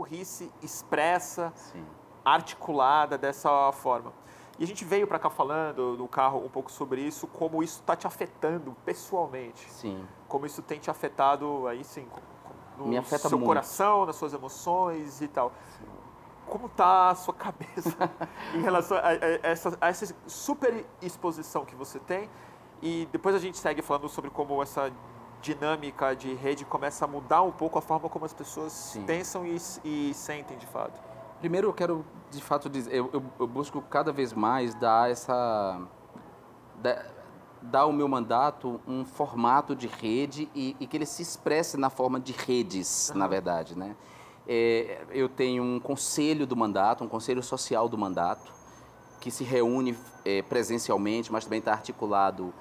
burrice expressa, Sim. articulada dessa forma. E a gente veio para cá falando no carro um pouco sobre isso, como isso está te afetando pessoalmente. Sim. Como isso tem te afetado, aí sim, no Me afeta seu muito. coração, nas suas emoções e tal. Como está a sua cabeça em relação a essa super exposição que você tem? E depois a gente segue falando sobre como essa dinâmica de rede começa a mudar um pouco a forma como as pessoas Sim. pensam e sentem de fato. Primeiro eu quero, de fato, dizer, eu busco cada vez mais dar dar ao meu mandato um formato de rede e que ele se expresse na forma de redes, na verdade, né? Eu tenho um conselho do mandato, um conselho social do mandato, que se reúne presencialmente, mas também está articulado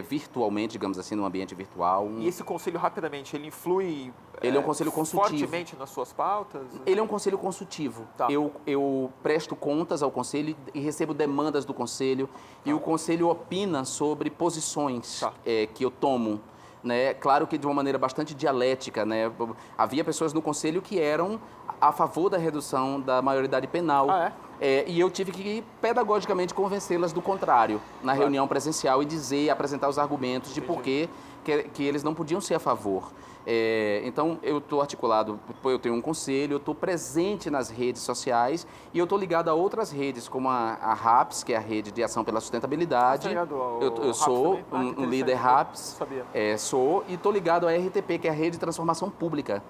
virtualmente, digamos assim, num ambiente virtual. E esse conselho, rapidamente, ele influi Ele é um conselho consultivo. fortemente nas suas pautas? Ele é um conselho consultivo. Tá. Eu presto contas ao conselho e recebo demandas do conselho. E o conselho opina sobre posições que eu tomo. Né? Claro que de uma maneira bastante dialética. Né? Havia pessoas no conselho que eram a favor da redução da maioridade penal. E eu tive que pedagogicamente convencê-las do contrário na reunião presencial e apresentar os argumentos de por que eles não podiam ser a favor. Então, eu estou articulado, eu tenho um conselho, eu estou presente nas redes sociais e eu estou ligado a outras redes, como a RAPS, que é a Rede de Ação pela Sustentabilidade. Eu sou um líder RAPS, e estou ligado à RTP, que é a Rede de Transformação Pública.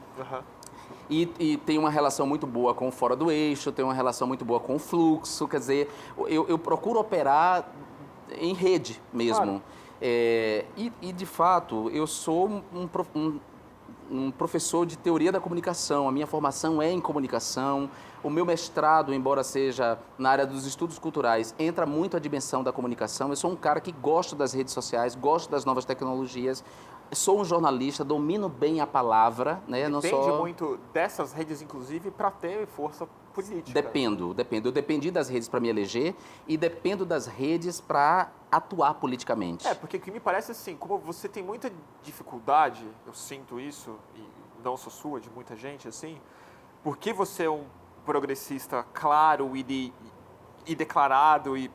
E tem uma relação muito boa com o Fora do Eixo, tem uma relação muito boa com o Fluxo, quer dizer, eu procuro operar em rede mesmo. Claro. De fato, eu sou um professor de teoria da comunicação, a minha formação é em comunicação, o meu mestrado, embora seja na área dos estudos culturais, entra muito a dimensão da comunicação. Eu sou um cara que gosta das redes sociais, gosto das novas tecnologias, sou um jornalista, domino bem a palavra. Né? Depende muito dessas redes, inclusive, para ter força política. Dependo. Eu dependi das redes para me eleger e dependo das redes para atuar politicamente. Porque o que me parece assim, como você tem muita dificuldade, eu sinto isso, e não sou sua, de muita gente, assim, porque você é um progressista claro e declarado e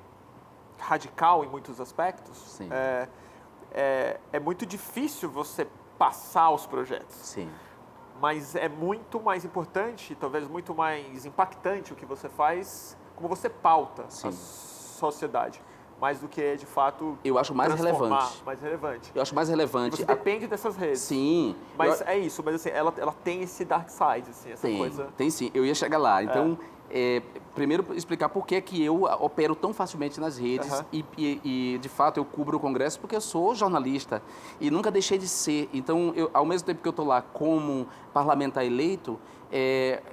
radical em muitos aspectos. Sim. É muito difícil você passar os projetos. Sim. Mas é muito mais importante, talvez muito mais impactante o que você faz, como você pauta a sociedade. Mais do que, de fato, eu acho mais relevante. Eu acho mais relevante. E você depende dessas redes. Sim. Mas é isso, mas assim, ela tem esse dark side, assim, essa coisa... Tem sim, eu ia chegar lá. Então, primeiro explicar por que eu opero tão facilmente nas redes e, de fato, eu cubro o Congresso porque eu sou jornalista e nunca deixei de ser. Então, ao mesmo tempo que eu estou lá como parlamentar eleito,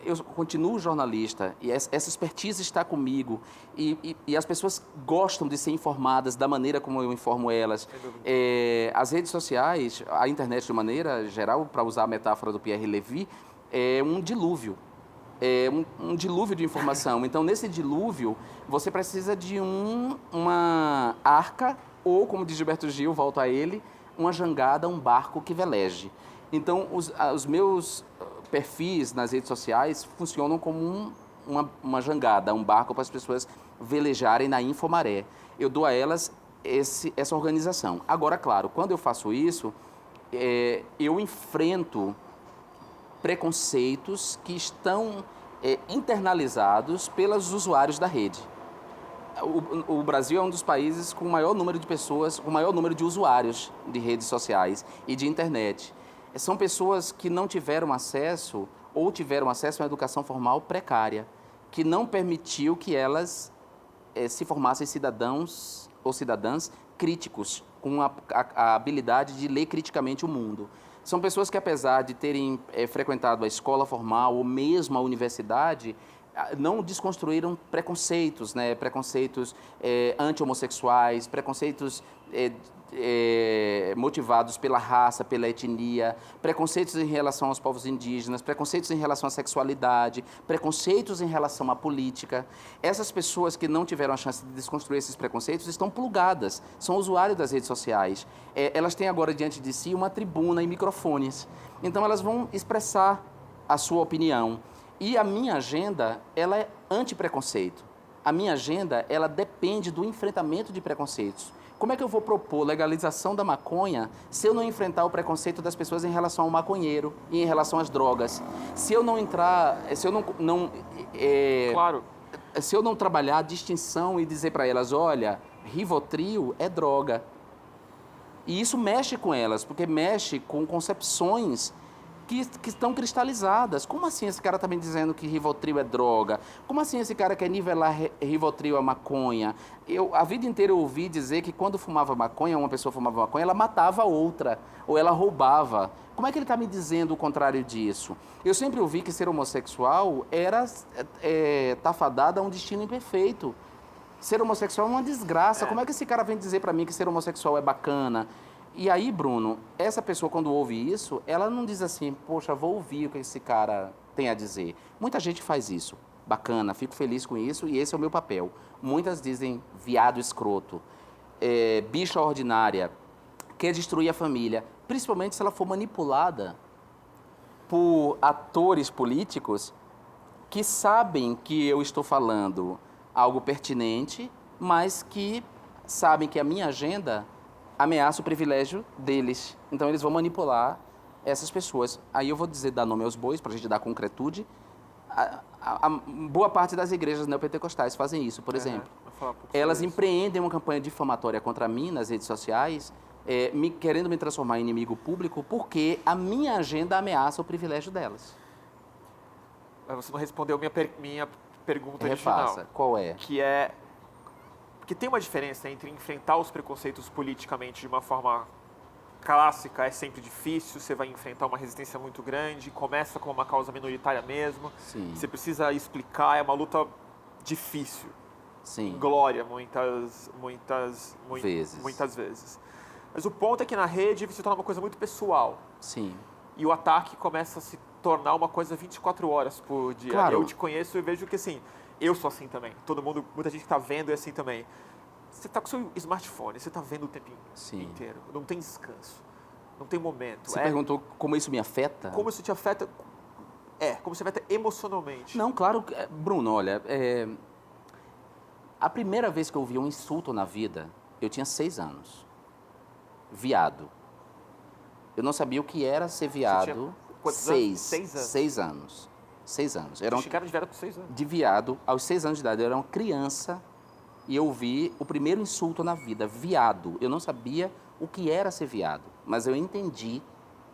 eu continuo jornalista e essa expertise está comigo e as pessoas gostam de ser informadas da maneira como eu informo elas. As redes sociais, a internet de maneira geral, para usar a metáfora do Pierre Levy, é um dilúvio. Um dilúvio de informação. Então, nesse dilúvio, você precisa de uma arca ou, como diz Gilberto Gil, volto a ele, uma jangada, um barco que veleje. Então, os meus perfis nas redes sociais funcionam como uma jangada, um barco para as pessoas velejarem na infomaré. Eu dou a elas essa organização. Agora, claro, quando eu faço isso, eu enfrento preconceitos que estão internalizados pelos usuários da rede. O Brasil é um dos países com o maior número de pessoas, com o maior número de usuários de redes sociais e de internet. São pessoas que não tiveram acesso ou tiveram acesso a uma educação formal precária, que não permitiu que elas se formassem cidadãos ou cidadãs críticos, com a habilidade de ler criticamente o mundo. São pessoas que, apesar de terem frequentado a escola formal ou mesmo a universidade, não desconstruíram preconceitos, né? Preconceitos anti-homossexuais, preconceitos motivados pela raça, pela etnia, preconceitos em relação aos povos indígenas, preconceitos em relação à sexualidade, preconceitos em relação à política. Essas pessoas que não tiveram a chance de desconstruir esses preconceitos estão plugadas, são usuários das redes sociais. Elas têm agora diante de si uma tribuna e microfones. Então elas vão expressar a sua opinião. E a minha agenda, ela é anti-preconceito. A minha agenda, ela depende do enfrentamento de preconceitos. Como é que eu vou propor legalização da maconha se eu não enfrentar o preconceito das pessoas em relação ao maconheiro e em relação às drogas? Se eu não entrar, se eu Claro. se eu não trabalhar a distinção e dizer para elas, olha, Rivotril é droga. E isso mexe com elas, porque mexe com concepções que estão cristalizadas. Como assim esse cara está me dizendo que Rivotril é droga? Como assim esse cara quer nivelar Rivotril a maconha? A vida inteira eu ouvi dizer que quando fumava maconha, uma pessoa fumava maconha, ela matava a outra, ou ela roubava. Como é que ele está me dizendo o contrário disso? Eu sempre ouvi que ser homossexual era tá fadado a um destino imperfeito. Ser homossexual é uma desgraça. Como é que esse cara vem dizer para mim que ser homossexual é bacana? E aí, Bruno, essa pessoa quando ouve isso, ela não diz assim, poxa, vou ouvir o que esse cara tem a dizer. Muita gente faz isso. Bacana, fico feliz com isso e esse é o meu papel. Muitas dizem viado escroto, bicha ordinária, quer destruir a família, principalmente se ela for manipulada por atores políticos que sabem que eu estou falando algo pertinente, mas que sabem que a minha agenda ameaça o privilégio deles. Então, eles vão manipular essas pessoas. Aí eu vou dar nome aos bois, para a gente dar concretude. A boa parte das igrejas neopentecostais fazem isso, por exemplo. Elas empreendem uma campanha difamatória contra mim nas redes sociais, querendo me transformar em inimigo público, porque a minha agenda ameaça o privilégio delas. Mas você não respondeu minha pergunta Refaça. original. Qual é? Que é... Porque tem uma diferença entre enfrentar os preconceitos politicamente de uma forma clássica, é sempre difícil, você vai enfrentar uma resistência muito grande, começa com uma causa minoritária mesmo, Sim. Você precisa explicar, é uma luta difícil. Sim. Glória, muitas vezes. Mas o ponto é que na rede se torna uma coisa muito pessoal. Sim. E o ataque começa a se tornar uma coisa 24 horas por dia. Claro. Eu te conheço e vejo que assim, eu sou assim também. Muita gente que está vendo é assim também. Você está com o seu smartphone, você está vendo o tempo inteiro. Não tem descanso. Não tem momento. Você perguntou como isso me afeta? Como isso te afeta? Como você afeta emocionalmente. Não, claro. Bruno, olha, a primeira vez que eu ouvi um insulto na vida, eu tinha 6 anos. Viado. Eu não sabia o que era ser viado. Quantos anos? 6 anos. 6 anos. 6 anos. Chegaram de viado com 6 anos. De viado, aos 6 anos de idade. Eu era uma criança e eu ouvi o primeiro insulto na vida, viado. Eu não sabia o que era ser viado, mas eu entendi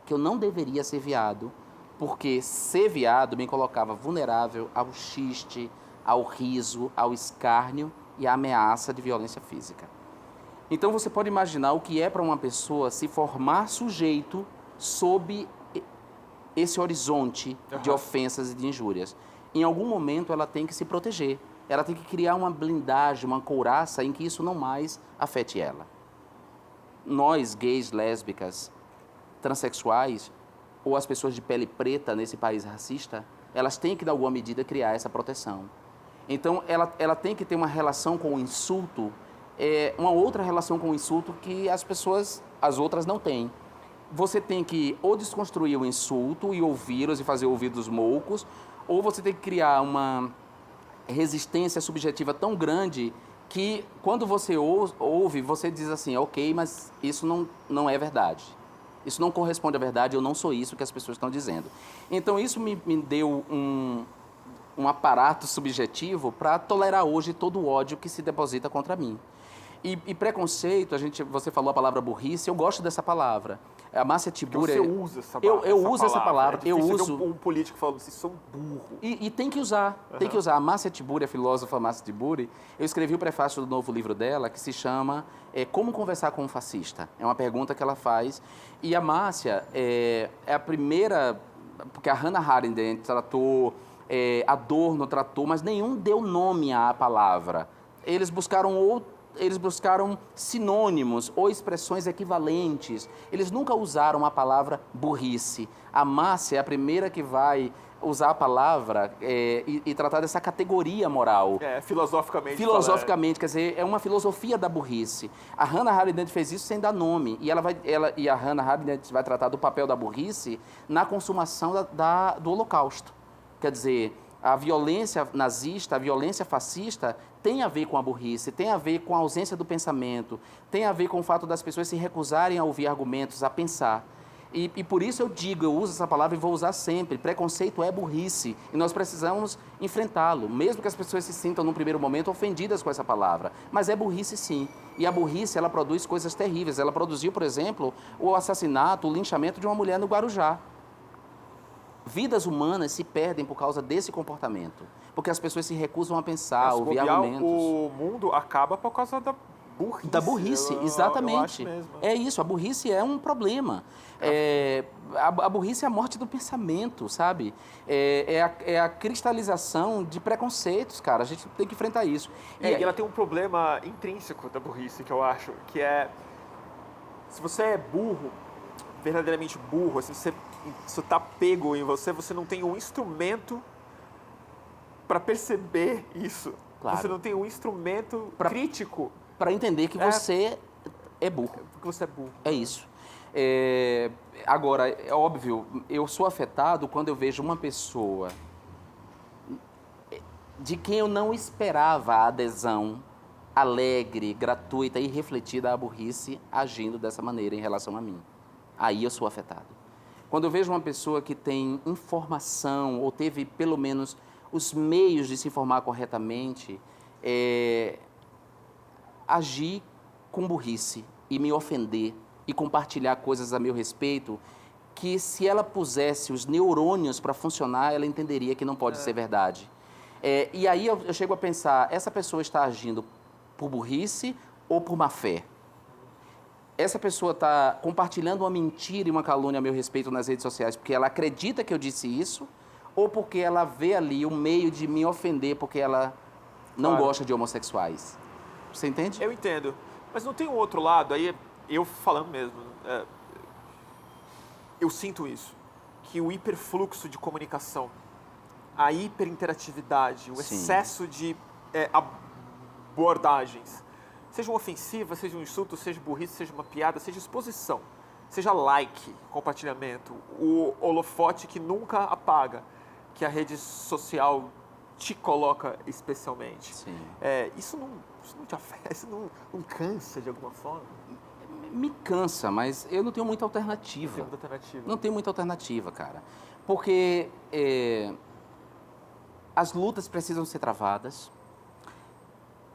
que eu não deveria ser viado, porque ser viado me colocava vulnerável ao xiste, ao riso, ao escárnio e à ameaça de violência física. Então você pode imaginar o que é para uma pessoa se formar sujeito sob esse horizonte de ofensas e de injúrias. Em algum momento ela tem que se proteger, ela tem que criar uma blindagem, uma couraça em que isso não mais afete ela. Nós, gays, lésbicas, transexuais, ou as pessoas de pele preta nesse país racista, elas têm que, de alguma medida, criar essa proteção. Então, ela tem que ter uma relação com o insulto, uma outra relação com o insulto que as outras não têm. Você tem que ou desconstruir o insulto e ouvi-los e fazer ouvidos moucos, ou você tem que criar uma resistência subjetiva tão grande que, quando você ouve, você diz assim, ok, mas isso não é verdade. Isso não corresponde à verdade, eu não sou isso que as pessoas estão dizendo. Então, isso me deu um aparato subjetivo para tolerar hoje todo o ódio que se deposita contra mim. E preconceito, você falou a palavra burrice, eu gosto dessa palavra. A Márcia Tiburi... Você usa essa palavra. Eu uso essa palavra. É difícil ver um político falando assim, sou burro. E tem que usar, tem que usar. A Márcia Tiburi, a filósofa Márcia Tiburi, eu escrevi o prefácio do novo livro dela, que se chama Como Conversar com um Fascista. É uma pergunta que ela faz. E a Márcia é a primeira... Porque a Hannah Arendt tratou, Adorno tratou, mas nenhum deu nome à palavra. Eles buscaram sinônimos ou expressões equivalentes. Eles nunca usaram a palavra burrice. A Márcia é a primeira que vai usar a palavra e tratar dessa categoria moral. Filosoficamente. Filosoficamente, quer dizer, é uma filosofia da burrice. A Hannah Arendt fez isso sem dar nome. E a Hannah Arendt vai tratar do papel da burrice na consumação do Holocausto. Quer dizer, a violência nazista, a violência fascista tem a ver com a burrice, tem a ver com a ausência do pensamento, tem a ver com o fato das pessoas se recusarem a ouvir argumentos, a pensar. E por isso eu uso essa palavra e vou usar sempre. Preconceito é burrice e nós precisamos enfrentá-lo, mesmo que as pessoas se sintam, num primeiro momento, ofendidas com essa palavra. Mas é burrice, sim. E a burrice, ela produz coisas terríveis. Ela produziu, por exemplo, o assassinato, o linchamento de uma mulher no Guarujá. Vidas humanas se perdem por causa desse comportamento, porque as pessoas se recusam a pensar, a ouvir argumentos. O mundo acaba por causa da burrice. Da burrice, exatamente. Eu acho mesmo. É isso, a burrice é um problema. A burrice é a morte do pensamento, sabe? É a cristalização de preconceitos, cara. A gente tem que enfrentar isso. E ela tem um problema intrínseco da burrice, que eu acho, que é... Se você é burro, verdadeiramente burro, assim, você está pego em você, você não tem um instrumento para perceber isso. Claro. Você não tem um instrumento crítico para entender que você é burro. Porque você é burro. É isso. Agora, é óbvio, eu sou afetado quando eu vejo uma pessoa de quem eu não esperava a adesão alegre, gratuita e refletida à burrice agindo dessa maneira em relação a mim. Aí eu sou afetado. Quando eu vejo uma pessoa que tem informação ou teve pelo menos os meios de se informar corretamente, agir com burrice e me ofender e compartilhar coisas a meu respeito, que se ela pusesse os neurônios para funcionar, ela entenderia que não pode ser verdade. E aí eu chego a pensar, essa pessoa está agindo por burrice ou por má fé? Essa pessoa está compartilhando uma mentira e uma calúnia a meu respeito nas redes sociais porque ela acredita que eu disse isso, ou porque ela vê ali o meio de me ofender porque ela não gosta de homossexuais? Você entende? Eu entendo. Mas não tem um outro lado, aí eu falando mesmo, eu sinto isso, que o hiperfluxo de comunicação, a hiperinteratividade, o excesso de abordagens, seja uma ofensiva, seja um insulto, seja burrice, seja uma piada, seja exposição, seja like, compartilhamento, o holofote que nunca apaga, que a rede social te coloca especialmente. Sim. Isso não te afeta, isso não cansa de alguma forma? Me cansa, mas eu não tenho muita alternativa. Não tem muita alternativa, cara. Porque as lutas precisam ser travadas.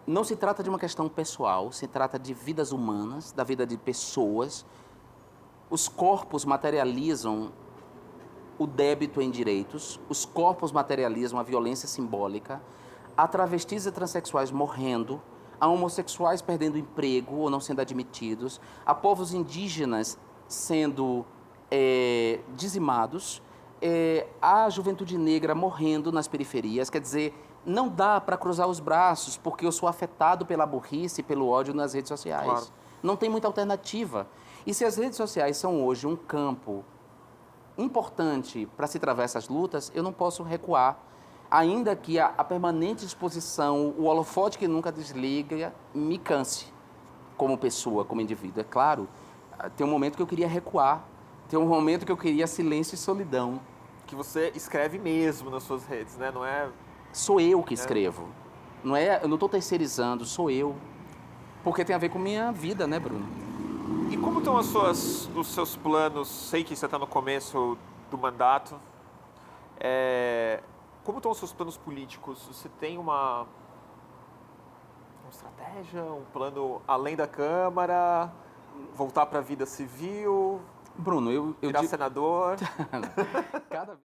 Não se trata de uma questão pessoal, se trata de vidas humanas, da vida de pessoas. Os corpos materializam o débito em direitos, os corpos materializam a violência simbólica, há travestis e transexuais morrendo, há homossexuais perdendo emprego ou não sendo admitidos, há povos indígenas sendo dizimados, há juventude negra morrendo nas periferias. Quer dizer, não dá para cruzar os braços porque eu sou afetado pela burrice e pelo ódio nas redes sociais. Claro. Não tem muita alternativa. E se as redes sociais são hoje um campo importante para se travar essas lutas, eu não posso recuar, ainda que a permanente exposição, o holofote que nunca desliga, me canse como pessoa, como indivíduo. É claro, tem um momento que eu queria recuar, tem um momento que eu queria silêncio e solidão. Que você escreve mesmo nas suas redes, né? Não é... Sou eu que escrevo. Eu não estou terceirizando, sou eu. Porque tem a ver com minha vida, né, Bruno? E como estão os seus planos? Sei que você está no começo do mandato. Como estão os seus planos políticos? Você tem uma estratégia, um plano além da Câmara? Voltar para a vida civil? Bruno, virar senador? Cada